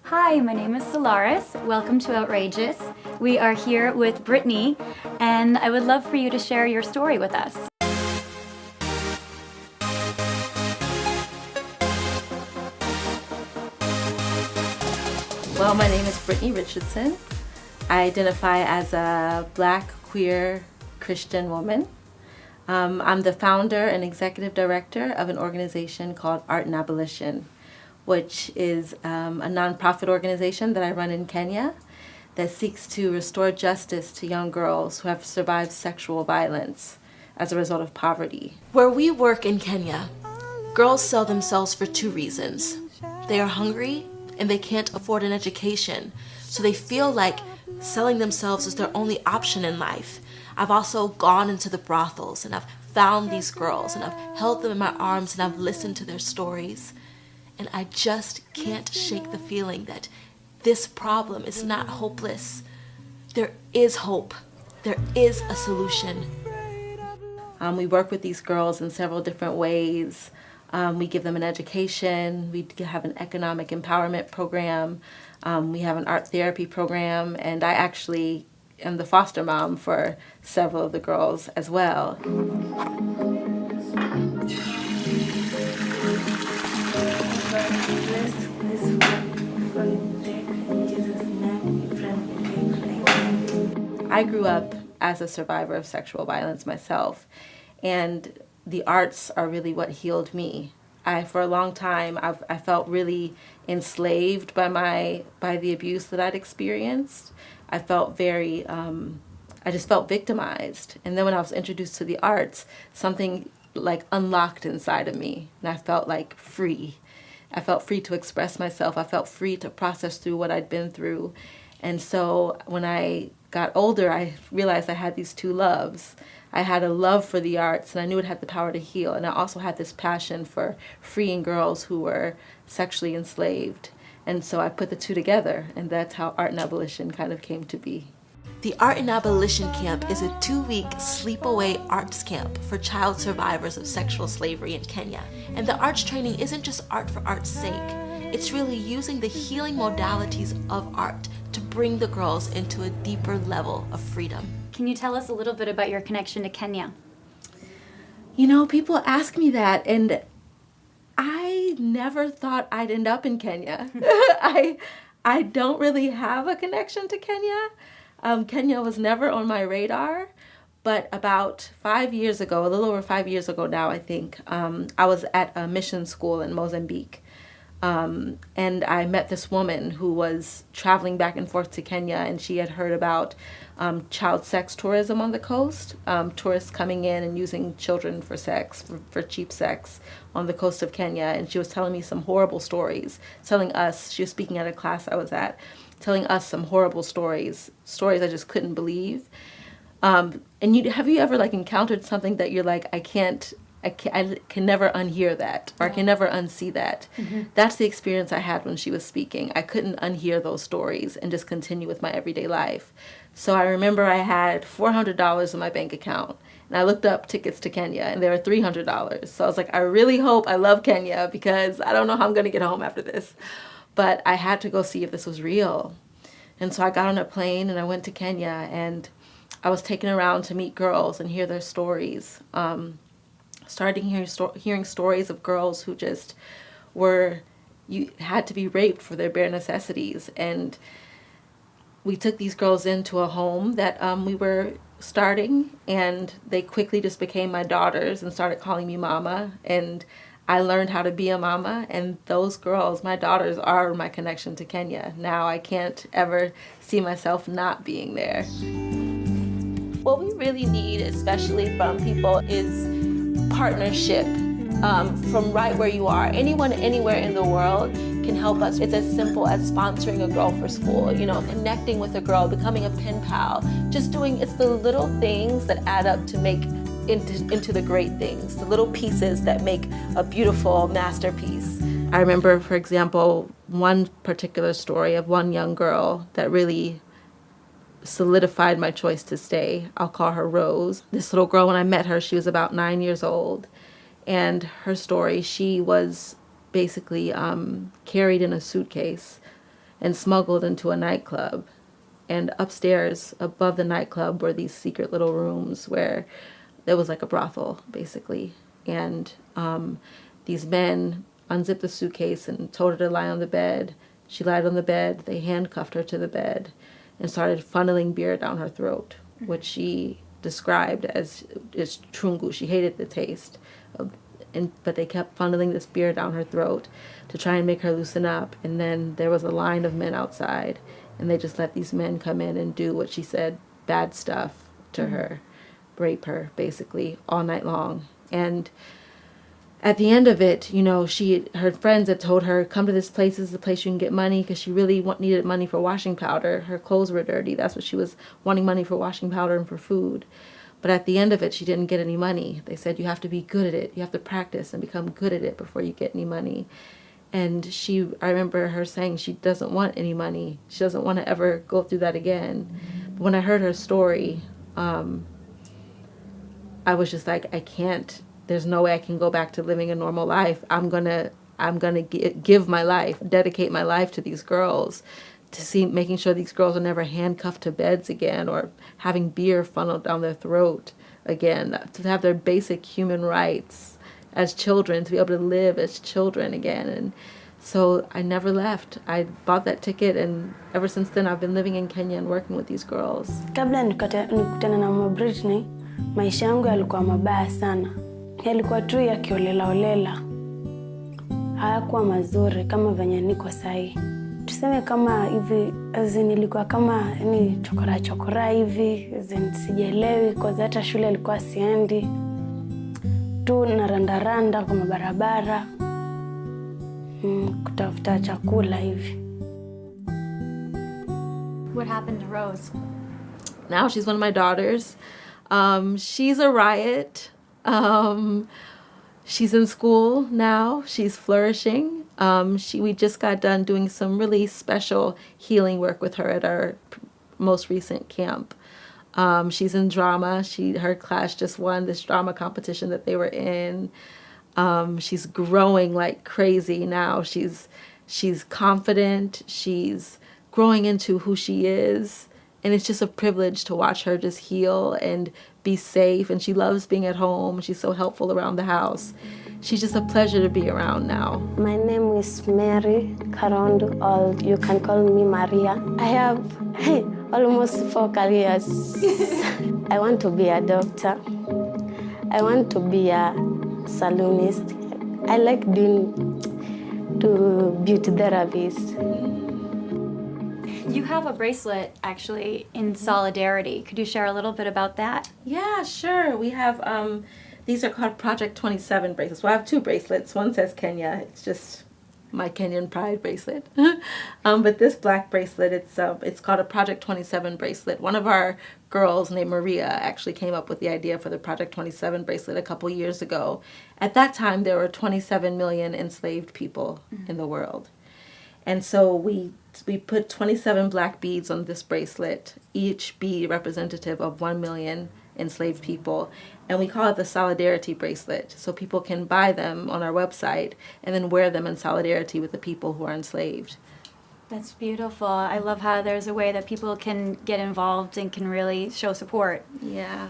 Hi, my name is Solaris. Welcome to Outrageous. We are here with Brittanie, and I would love for you to share your story with us. Well, my name is Brittanie Richardson. I identify as a Black, queer, Christian woman. I'm the founder and executive director of an organization called Art and Abolition, which is a nonprofit organization that I run in Kenya that seeks to restore justice to young girls who have survived sexual violence as a result of poverty. Where we work in Kenya, girls sell themselves for two reasons. They are hungry and they can't afford an education, so they feel like selling themselves is their only option in life. I've also gone into the brothels and I've found these girls and I've held them in my arms and I've listened to their stories. And I just can't shake the feeling that this problem is not hopeless. There is hope. There is a solution. We work with these girls in several different ways. We give them an education, we have an economic empowerment program, we have an art therapy program, and I actually am the foster mom for several of the girls as well. I grew up as a survivor of sexual violence myself, and the arts are really what healed me. For a long time, I felt really enslaved by the abuse that I'd experienced. I felt I just felt victimized. And then when I was introduced to the arts, something like unlocked inside of me, and I felt like free. I felt free to express myself. I felt free to process through what I'd been through. And so when I got older, I realized I had these two loves. I had a love for the arts, and I knew it had the power to heal. And I also had this passion for freeing girls who were sexually enslaved. And so I put the two together, and that's how Art and Abolition kind of came to be. The Art and Abolition Camp is a 2-week sleepaway arts camp for child survivors of sexual slavery in Kenya. And the arts training isn't just art for art's sake. It's really using the healing modalities of art to bring the girls into a deeper level of freedom. Can you tell us a little bit about your connection to Kenya? You know, people ask me that, and I never thought I'd end up in Kenya. I don't really have a connection to Kenya. Kenya was never on my radar, but about 5 years ago, a little over 5 years ago now, I think, I was at a mission school in Mozambique. And I met this woman who was traveling back and forth to Kenya, and she had heard about child sex tourism on the coast, tourists coming in and using children for sex, for cheap sex on the coast of Kenya. And she was telling me some horrible stories, telling us, she was speaking at a class I was at, telling us some horrible stories I just couldn't believe. And have you ever encountered something that you're like, I can never unhear that, or I can never unsee that. Mm-hmm. That's the experience I had when she was speaking. I couldn't unhear those stories and just continue with my everyday life. So I remember I had $400 in my bank account, and I looked up tickets to Kenya, and they were $300. So I was like, I really hope I love Kenya, because I don't know how I'm going to get home after this. But I had to go see if this was real. And so I got on a plane, and I went to Kenya, and I was taken around to meet girls and hear their stories. Starting hearing stories of girls who just had to be raped for their bare necessities. And we took these girls into a home that we were starting, and they quickly just became my daughters and started calling me mama. And I learned how to be a mama, and those girls, my daughters, are my connection to Kenya. Now I can't ever see myself not being there. What we really need, especially from people, is partnership from right where you are. Anyone, anywhere in the world can help us. It's as simple as sponsoring a girl for school, connecting with a girl, becoming a pen pal. It's the little things that add up to make into the great things, the little pieces that make a beautiful masterpiece. I remember, for example, one particular story of one young girl that really solidified my choice to stay. I'll call her Rose. This little girl, when I met her, she was about 9 years old. And her story, she was basically carried in a suitcase and smuggled into a nightclub. And upstairs, above the nightclub, were these secret little rooms where there was like a brothel, basically. And these men unzipped the suitcase and told her to lie on the bed. She lied on the bed. They handcuffed her to the bed and started funneling beer down her throat, which she described as trungu. She hated the taste. But they kept funneling this beer down her throat to try and make her loosen up. And then there was a line of men outside, and they just let these men come in and do what she said, bad stuff to her, rape her, basically, all night long. And at the end of it, you know, her friends had told her, come to this place, this is the place you can get money, because she really needed money for washing powder. Her clothes were dirty. That's what she was wanting, money for washing powder and for food. But at the end of it, she didn't get any money. They said, you have to be good at it. You have to practice and become good at it before you get any money. And I remember her saying she doesn't want any money. She doesn't want to ever go through that again. But when I heard her story, I was just like, I can't. There's no way I can go back to living a normal life. I'm gonna give my life, dedicate my life to these girls, making sure these girls are never handcuffed to beds again or having beer funneled down their throat again, to have their basic human rights as children, to be able to live as children again. And so I never left. I bought that ticket, and ever since then I've been living in Kenya and working with these girls. Kabla nikutana na Brittanie, maisha yangu yalikuwa mabaya sana. Yalikuwa tu ya kiolela. Hayakuwa mazuri kama venye niko sahi. Tuseme kama hivi, nilikuwa kama ni chokora hivi, sijielewi kwa hata shule ilikuwa siendi. Tu narandaranda kwa mabarabara, kutafuta chakula hivi. What happened to Rose? Now she's one of my daughters. She's a riot. She's in school now. She's flourishing. We just got done doing some really special healing work with her at our most recent camp. She's in drama. Her class just won this drama competition that they were in. She's growing like crazy now. She's confident. She's growing into who she is. And it's just a privilege to watch her just heal and be safe. And she loves being at home. She's so helpful around the house. She's just a pleasure to be around now. My name is Mary Karondo, or you can call me Maria. I have almost 4 careers. I want to be a doctor. I want to be a salonist. I like doing beauty therapies. You have a bracelet, actually, in solidarity. Could you share a little bit about that? Yeah, sure. We have, these are called Project 27 bracelets. Well, I have 2 bracelets. One says Kenya. It's just my Kenyan pride bracelet. But this black bracelet, it's called a Project 27 bracelet. One of our girls named Maria actually came up with the idea for the Project 27 bracelet a couple years ago. At that time, there were 27 million enslaved people in the world. And so we put 27 black beads on this bracelet, each bead representative of 1 million enslaved people. And we call it the Solidarity bracelet. So people can buy them on our website and then wear them in solidarity with the people who are enslaved. That's beautiful. I love how there's a way that people can get involved and can really show support. Yeah.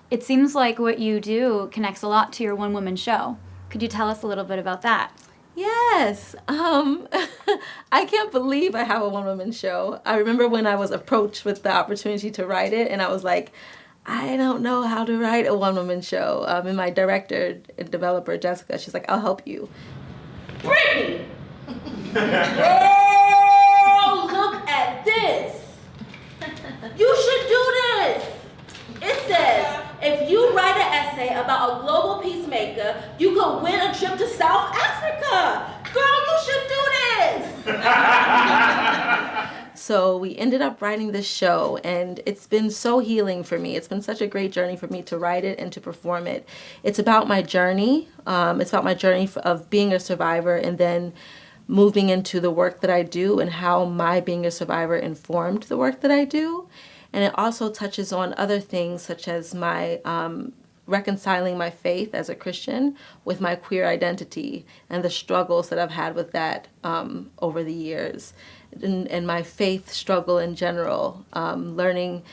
It seems like what you do connects a lot to your one-woman show. Could you tell us a little bit about that? Yes. I can't believe I have a one-woman show. I remember when I was approached with the opportunity to write it, and I was like, I don't know how to write a one-woman show. And my director and developer, Jessica, she's like, I'll help you. Brittanie! Girl, look at this! You should do this! It says, if you write an essay about a global peacemaker, you could win a trip to South Africa! Girl, you should do this! So we ended up writing this show, and it's been so healing for me. It's been such a great journey for me to write it and to perform it. It's about my journey. It's about my journey of being a survivor and then moving into the work that I do and how my being a survivor informed the work that I do. And it also touches on other things such as my reconciling my faith as a Christian with my queer identity and the struggles that I've had with that over the years, and my faith struggle in general. Learning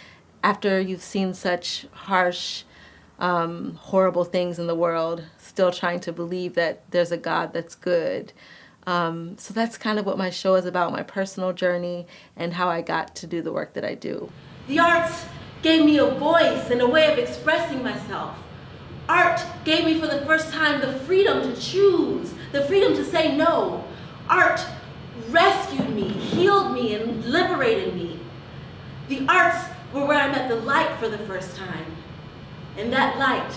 after you've seen such harsh, horrible things in the world, still trying to believe that there's a God that's good. So that's kind of what my show is about, my personal journey and how I got to do the work that I do. The arts gave me a voice and a way of expressing myself. Art gave me for the first time the freedom to choose, the freedom to say no. Art rescued me, healed me, and liberated me. The arts were where I met the light for the first time. And that light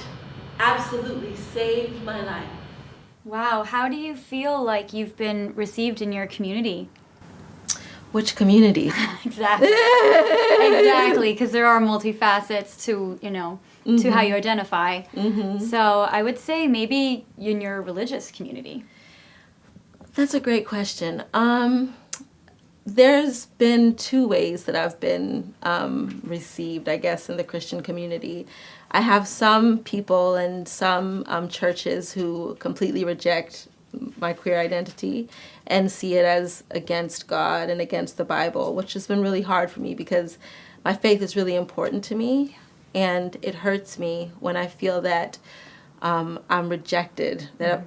absolutely saved my life. Wow, how do you feel like you've been received in your community? Which community? Exactly. Exactly, because there are multifacets to, to how you identify. So I would say maybe in your religious community. That's a great question. There's been two ways that I've been received, I guess, in the Christian community. I have some people and some churches who completely reject my queer identity and see it as against God and against the Bible, which has been really hard for me because my faith is really important to me, and it hurts me when I feel that I'm rejected, that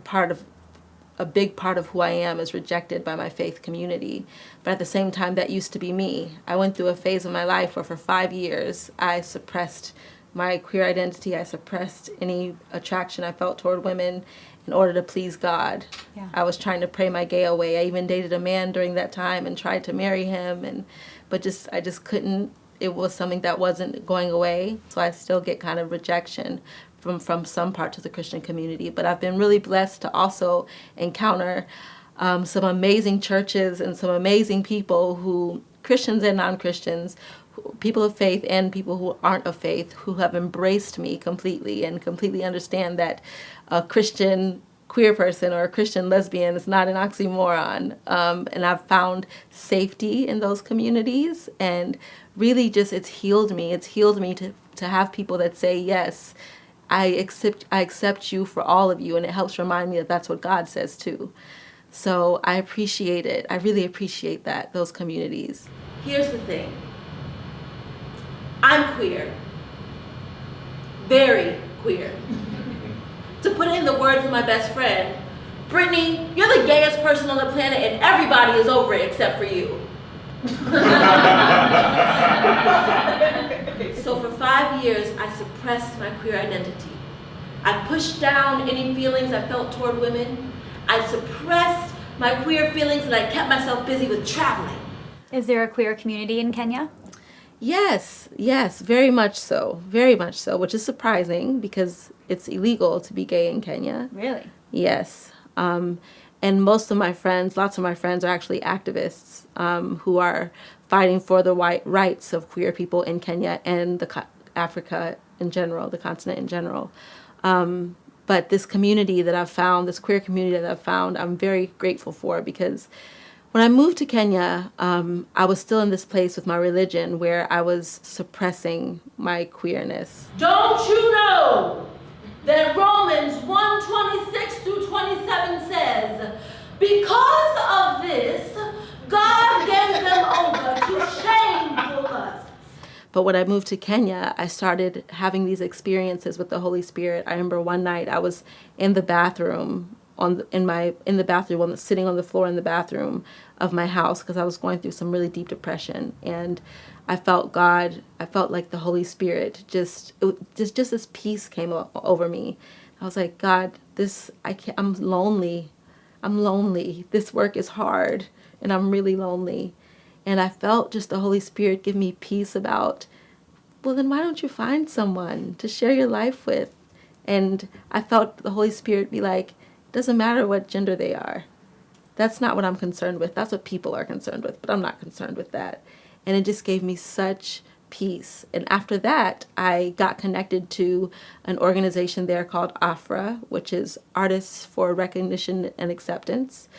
a big part of who I am is rejected by my faith community. But at the same time, that used to be me. I went through a phase of my life where for 5 years I suppressed my queer identity. I suppressed any attraction I felt toward women in order to please God. Yeah. I was trying to pray my gay away. I even dated a man during that time and tried to marry him, but I just couldn't. It was something that wasn't going away. So I still get kind of rejection from some parts of the Christian community. But I've been really blessed to also encounter some amazing churches and some amazing people who, Christians and non-Christians, people of faith and people who aren't of faith, who have embraced me completely and completely understand that a Christian queer person or a Christian lesbian is not an oxymoron. And I've found safety in those communities, and really just it's healed me. It's healed me to have people that say, yes, I accept you for all of you, and it helps remind me that that's what God says too. So I appreciate it. I really appreciate those communities. Here's the thing. I'm queer. Very queer. To put it in the words of my best friend, Brittany, you're the gayest person on the planet and everybody is over it except for you. So for 5 years, I suppressed my queer identity. I pushed down any feelings I felt toward women. I suppressed my queer feelings, and I kept myself busy with traveling. Is there a queer community in Kenya? Yes, very much so, which is surprising because it's illegal to be gay in Kenya. Really? Yes. And lots of my friends are actually activists who are fighting for the rights of queer people in Kenya and Africa in general, the continent in general. But this community that I've found, this queer community that I've found, I'm very grateful for, because when I moved to Kenya, I was still in this place with my religion where I was suppressing my queerness. Don't you know that Romans 1:26-27 says, because of this, God gave them over to shameful lusts. But when I moved to Kenya, I started having these experiences with the Holy Spirit. I remember one night I was in the bathroom, sitting on the floor in the bathroom of my house because I was going through some really deep depression, and I felt God. I felt like the Holy Spirit. Just this peace came over me. I was like, God, I'm lonely. I'm lonely. This work is hard, and I'm really lonely. And I felt just the Holy Spirit give me peace about, well, then why don't you find someone to share your life with? And I felt the Holy Spirit be like, doesn't matter what gender they are. That's not what I'm concerned with. That's what people are concerned with, but I'm not concerned with that. And it just gave me such peace. And after that, I got connected to an organization there called AFRA, which is Artists for Recognition and Acceptance.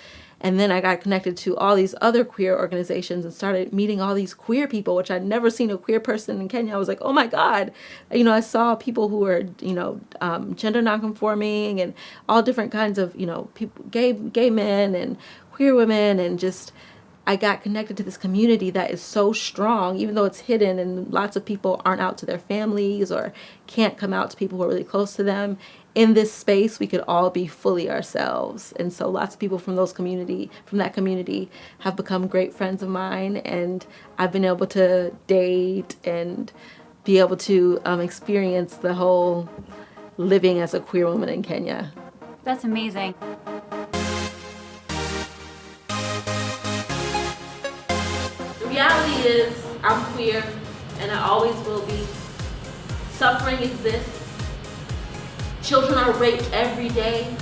And then I got connected to all these other queer organizations and started meeting all these queer people, which I'd never seen a queer person in Kenya. I was like, oh my God. I saw people who were, gender nonconforming and all different kinds of, people, gay men and queer women, and just, I got connected to this community that is so strong, even though it's hidden and lots of people aren't out to their families or can't come out to people who are really close to them. In this space, we could all be fully ourselves. And so lots of people from that community have become great friends of mine, and I've been able to date and be able to experience the whole living as a queer woman in Kenya. That's amazing. The reality is, I'm queer, and I always will be. Suffering exists. Children are raped every day.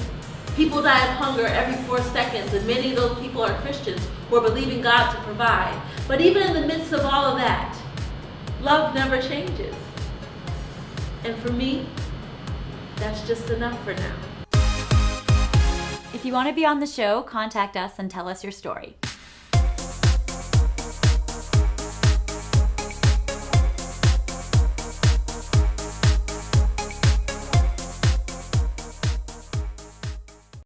People die of hunger every 4 seconds, and many of those people are Christians who are believing God to provide. But even in the midst of all of that, love never changes. And for me, that's just enough for now. If you want to be on the show, contact us and tell us your story.